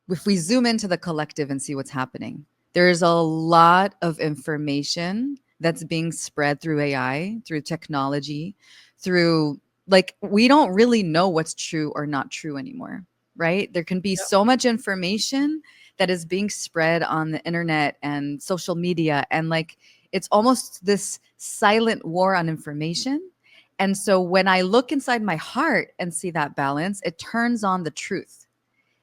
if we zoom into the collective and see what's happening, there's a lot of information that's being spread through AI, through technology, through, like, we don't really know what's true or not true anymore, right? There can be Yep. so much information that is being spread on the internet and social media, and like it's almost this silent war on information. And so when I look inside my heart and see that balance, it turns on the truth.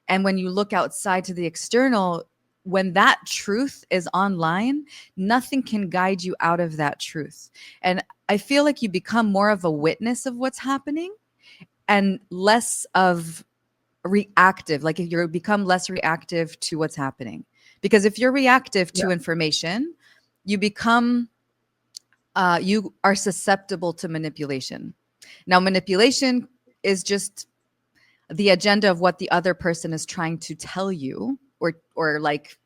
And when you look outside to the external, when that truth is online, nothing can guide you out of that truth. And I feel like you become more of a witness of what's happening and less of reactive. Like if you become less reactive to what's happening. Because if you're reactive Yeah. to information, you become you are susceptible to manipulation. Now, manipulation is just the agenda of what the other person is trying to tell you, or like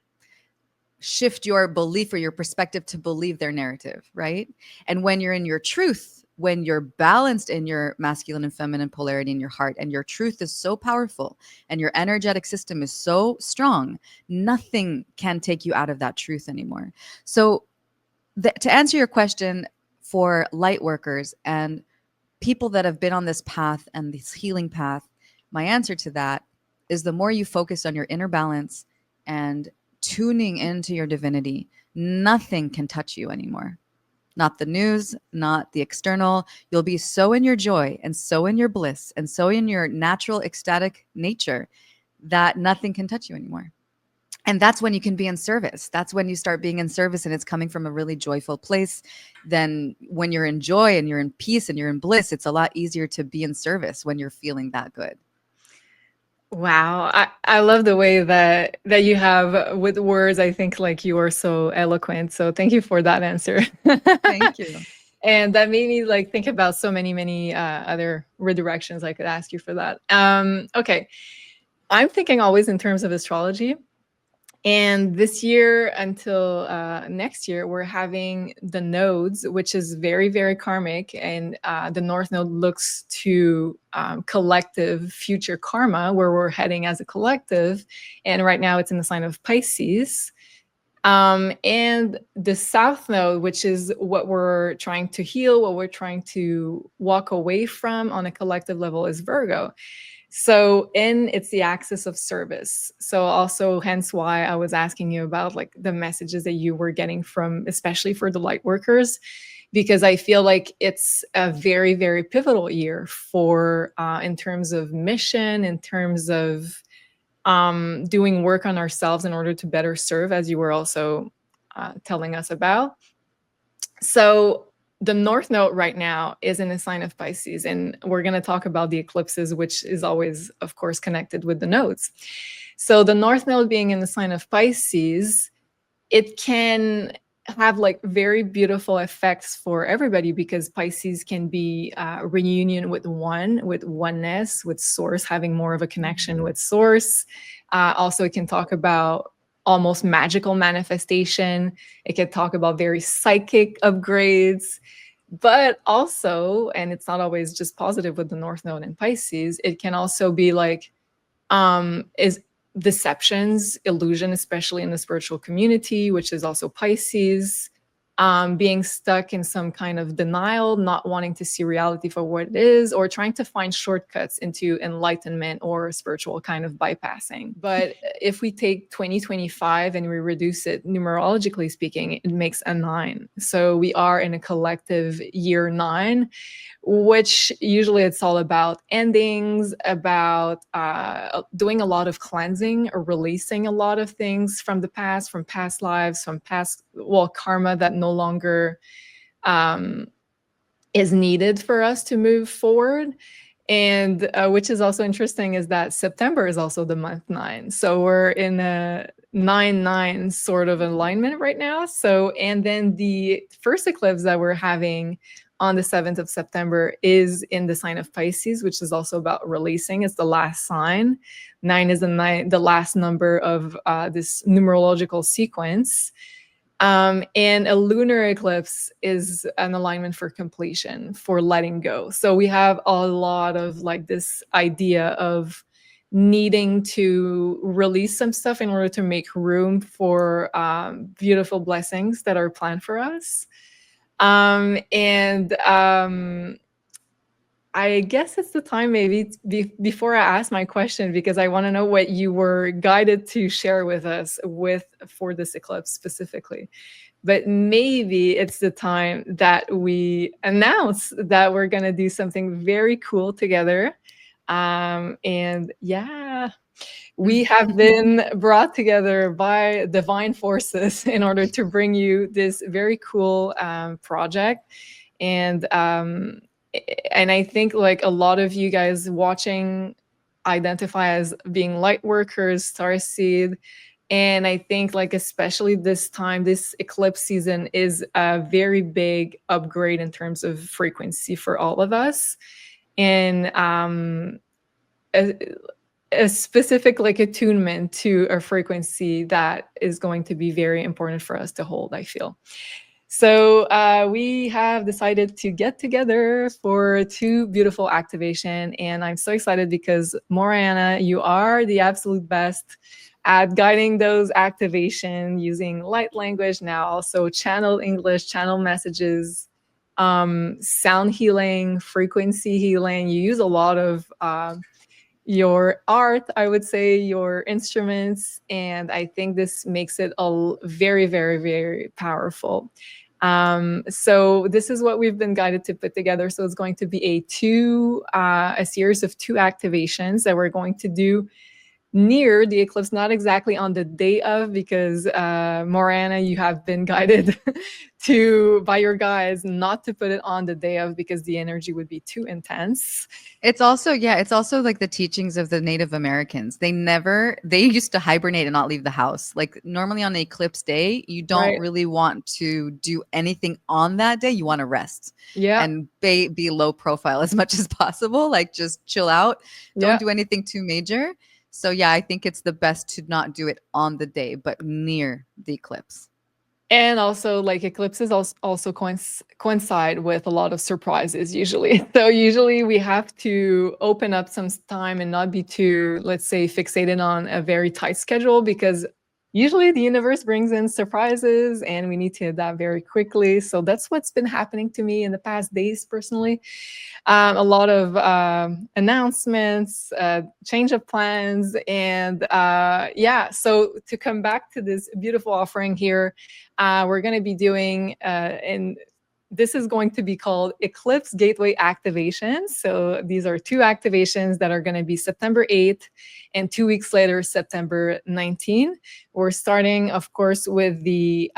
shift your belief or your perspective to believe their narrative, right? And when you're in your truth, when you're balanced in your masculine and feminine polarity in your heart, and your truth is so powerful and your energetic system is so strong, nothing can take you out of that truth anymore. So to answer your question, for light workers and people that have been on this path and this healing path, my answer to that is the more you focus on your inner balance and tuning into your divinity, nothing can touch you anymore. Not the news, not the external. You'll be so in your joy and so in your bliss and so in your natural ecstatic nature that nothing can touch you anymore. And that's when you can be in service. That's when you start being in service and it's coming from a really joyful place. Then when you're in joy and you're in peace and you're in bliss, it's a lot easier to be in service when you're feeling that good. Wow. I love the way that you have with words. I think like you are so eloquent. So thank you for that answer. Thank you. And that made me like think about so many other redirections I could ask you for that. Okay. I'm thinking always in terms of astrology. And this year until next year, we're having the nodes, which is very, very karmic. And the North Node looks to collective future karma, where we're heading as a collective. And right now it's in the sign of Pisces. And the South Node, which is what we're trying to heal, what we're trying to walk away from on a collective level, is Virgo. So it's the axis of service. So also hence why I was asking you about like the messages that you were getting from, especially for the light workers, because I feel like it's a very, very pivotal year for in terms of mission, in terms of doing work on ourselves in order to better serve, as you were also telling us about. So the North Node right now is in the sign of Pisces, and we're going to talk about the eclipses, which is always, of course, connected with the nodes. So the North Node being in the sign of Pisces, it can have like very beautiful effects for everybody, because Pisces can be reunion with oneness, with source, having more of a connection with source. Also, it can talk about almost magical manifestation. It can talk about very psychic upgrades, but also, and it's not always just positive with the North Node in Pisces, it can also be like is deceptions, illusion, especially in the spiritual community, which is also Pisces, being stuck in some kind of denial, not wanting to see reality for what it is, or trying to find shortcuts into enlightenment or spiritual kind of bypassing. But if we take 2025 and we reduce it numerologically speaking, it makes a 9. So we are in a collective year 9, which usually it's all about endings, about doing a lot of cleansing or releasing a lot of things from the past, from past lives, from past, karma that no longer is needed for us to move forward. And which is also interesting is that September is also the month 9. So we're in a 9-9 sort of alignment right now. So, and then the first eclipse that we're having on the 7th of September is in the sign of Pisces, which is also about releasing. It's the last sign. 9 is the last number of this numerological sequence. And a lunar eclipse is an alignment for completion, for letting go. So we have a lot of like this idea of needing to release some stuff in order to make room for beautiful blessings that are planned for us. And I guess it's the time maybe before I ask my question, because I want to know what you were guided to share with us with for this eclipse specifically. But maybe it's the time that we announce that we're going to do something very cool together. And yeah, we have been brought together by divine forces in order to bring you this very cool project. And and I think like a lot of you guys watching identify as being light workers, starseed. And I think like especially this time, this eclipse season is a very big upgrade in terms of frequency for all of us. And a specific like attunement to a frequency that is going to be very important for us to hold, I feel. So we have decided to get together for two beautiful activation, and I'm so excited because Morayana, you are the absolute best at guiding those activation using light language now, also channel English, channel messages, sound healing, frequency healing. You use a lot of your art, I would say, your instruments, and I think this makes it all very, very, very powerful. So this is what we've been guided to put together. So it's going to be a series of two activations that we're going to do near the eclipse, not exactly on the day of, because Morana, you have been guided to by your guides not to put it on the day of because the energy would be too intense. It's also, yeah, it's also like the teachings of the Native Americans. They used to hibernate and not leave the house. Like normally on the eclipse day, you don't Right. really want to do anything on that day. You want to rest Yeah. and be low profile as much as possible. Like just chill out. Yeah. Don't do anything too major. So yeah, I think it's the best to not do it on the day, but near the eclipse. And also, like eclipses also coincide with a lot of surprises usually. So usually we have to open up some time and not be too, let's say, fixated on a very tight schedule, because usually the universe brings in surprises and we need to adapt very quickly. So that's what's been happening to me in the past days personally. A lot of announcements, change of plans, and yeah. So to come back to this beautiful offering here, we're going to be doing, and this is going to be called Eclipse Gateway Activations. So these are two activations that are going to be September 8th and 2 weeks later, September 19th. We're starting, of course, with the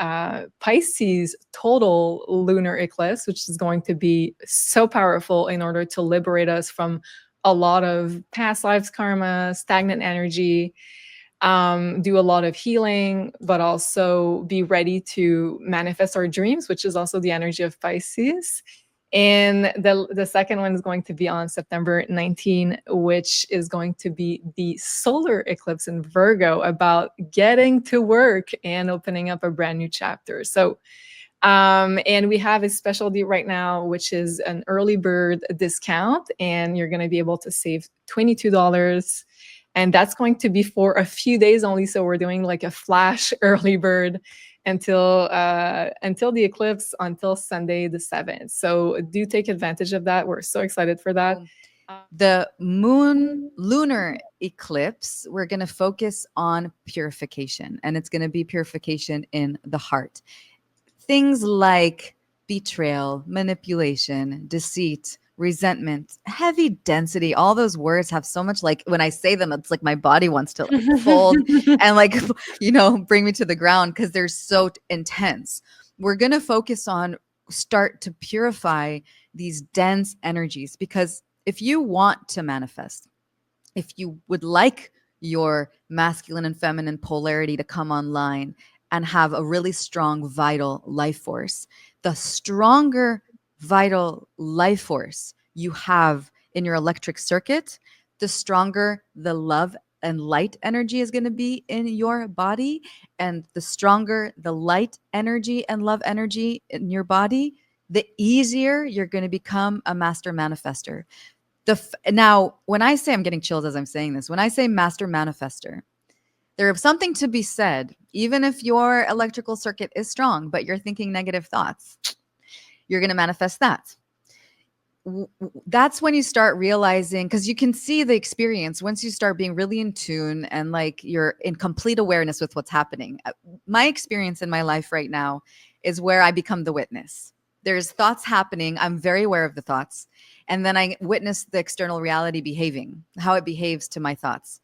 Pisces total lunar eclipse, which is going to be so powerful in order to liberate us from a lot of past lives karma, stagnant energy, do a lot of healing, but also be ready to manifest our dreams, which is also the energy of Pisces. And the second one is going to be on September 19, which is going to be the solar eclipse in Virgo, about getting to work and opening up a brand new chapter. So, and we have a special deal right now, which is an early bird discount, and you're going to be able to save $22. And that's going to be for a few days only. So we're doing like a flash early bird until the eclipse, until Sunday the 7th. So do take advantage of that. We're so excited for that. The moon lunar eclipse, we're going to focus on purification, and it's going to be purification in the heart. Things like betrayal, manipulation, deceit, resentment, heavy density. All those words have so much, like when I say them, it's like my body wants to like fold and like, bring me to the ground because they're so intense. We're going to focus on start to purify these dense energies, because if you want to manifest, if you would like your masculine and feminine polarity to come online and have a really strong, vital life force, the stronger vital life force you have in your electric circuit, the stronger the love and light energy is going to be in your body. And the stronger the light energy and love energy in your body, the easier you're going to become a master manifester. Now, when I say, I'm getting chills as I'm saying this, when I say master manifester, there is something to be said. Even if your electrical circuit is strong, but you're thinking negative thoughts, you're going to manifest that. That's when you start realizing, because you can see the experience once you start being really in tune and like you're in complete awareness with what's happening. My experience in my life right now is where I become the witness. There's thoughts happening. I'm very aware of the thoughts. And then I witness the external reality behaving, how it behaves to my thoughts.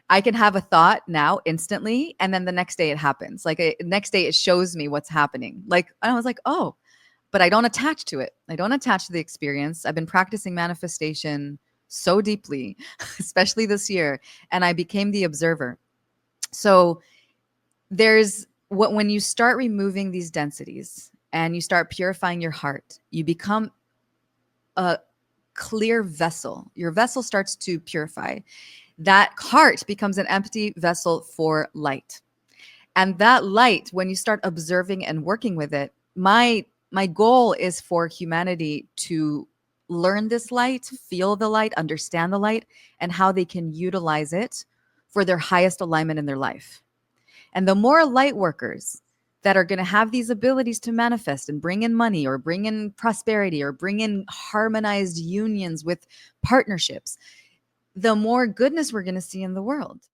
I can have a thought now instantly, and then the next day it happens. Next day it shows me what's happening. Like I was like, oh, but I don't attach to it. I don't attach to the experience. I've been practicing manifestation so deeply, especially this year, and I became the observer. So there's what when you start removing these densities and you start purifying your heart, you become a clear vessel. Your vessel starts to purify. That heart becomes an empty vessel for light. And that light, when you start observing and working with it, my goal is for humanity to learn this light, feel the light, understand the light, and how they can utilize it for their highest alignment in their life. And the more light workers that are going to have these abilities to manifest and bring in money or bring in prosperity or bring in harmonized unions with partnerships, the more goodness we're going to see in the world.